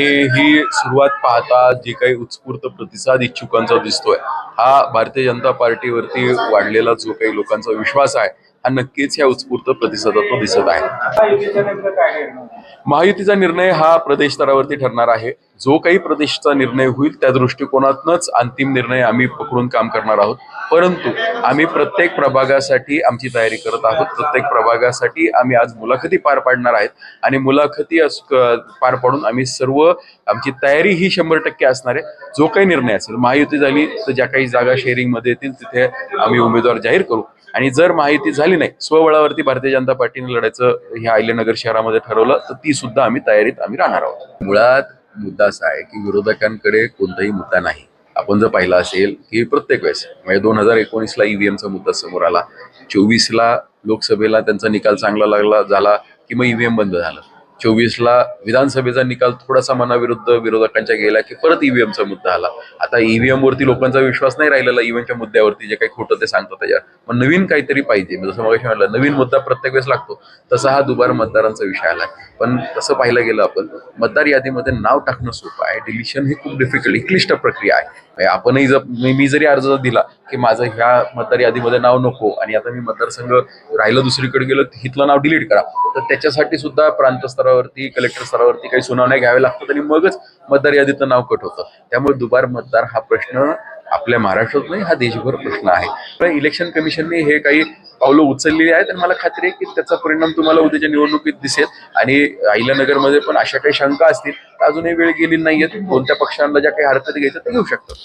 ही सुरुवात पाहता जे काही उत्स्फूर्त प्रतिसाद इच्छुकांचा दिसतोय, हा भारतीय जनता पार्टीवरती वाढलेला जो काही लोकांचा विश्वास आहे, हा नक्कीच या उत्स्फूर्त प्रतिसादातून दिसत आहे। महायुतीचा निर्णय हा प्रदेश स्तरावरती ठरणार आहे। जो काही प्रदेशचा निर्णय होईल त्या दृष्टिकोनातूनच अंतिम निर्णय आम्ही पकडून काम करणार आहोत। परंतु आम्ही प्रत्येक प्रभागासाठी आमची तयारी करत आहोत। प्रत्येक प्रभागासाठी आम्ही आज मुलाखती पार पाडणार आहेत आणि मुलाखती पार पाडून आम्ही सर्व आमची तयारी ही 100% असणार आहे। जो काही निर्णय असेल, महायुती झाली तर ज्या काही जागा शेअरिंग मध्ये येतील तिथे आम्ही उमेदवार जाहीर करू आणि जर महायुती झाली नाही, स्वबळावरती भारतीय जनता पार्टीने लढायचं ह्या अहिल्यानगर शहरामध्ये ठरवलं तर ती सुद्धा आम्ही तयारीत राहणार आहोत। मुळात मुद्दा असा आहे की विरोधकांकडे कोणताही मुद्दा नाही। आपण जर पाहिलं असेल की प्रत्येक वेळेस म्हणजे 2019ला ईव्हीएमचा मुद्दा समोर आला, 24ला लोकसभेला त्यांचा निकाल चांगला झाला की मग ईव्हीएम बंद झालं, 24ला विधानसभेचा निकाल थोडासा मनाविरुद्ध विरोधकांच्या गेला की परत ईव्हीएमचा मुद्दा आला। आता ईव्हीएम वरती लोकांचा विश्वास नाही राहिलेला, ईव्हीएमच्या मुद्द्यावरती जे काही खोटं ते सांगतात त्याच्यावर। पण नवीन काहीतरी पाहिजे, जसं मगाशी म्हटलं नवीन मुद्दा प्रत्येक वेळेस लागतो, तसा हा दुबार मतदारांचा विषय आला। पण तसं पाहिलं गेलं आपण मतदार यादीमध्ये नाव टाकणं सोपं आहे, डिलिशन ही खूप डिफिकल्ट क्लिष्ट प्रक्रिया आहे। आपणही जर मी जरी अर्ज दिला की माझं ह्या मतदार यादीमध्ये नाव नको आणि आता मी मतदारसंघ राहिलं दुसरीकडे गेलं हिथलं नाव डिलीट करा, तर त्याच्यासाठी सुद्धा प्रांत स्तरावरती कलेक्टर स्तरावरती काही सुनावण्या घ्याव्या लागतात आणि मगच मतदार यादीतलं नाव कट होतं। त्यामुळे दुबार मतदार हा प्रश्न आपल्या महाराष्ट्रात नाही, हा देशभर प्रश्न आहे। पण इलेक्शन कमिशनने हे काही पावलं उचललेली आहेत आणि मला खात्री आहे की त्याचा परिणाम तुम्हाला उद्याच्या निवडणुकीत दिसेल। आणि अहिल्यानगरमध्ये पण अशा काही शंका असतील तर अजूनही वेळ गेली नाहीये, कोणत्या पक्षांना ज्या काही हरकती घ्यायच्या ते घेऊ शकतात।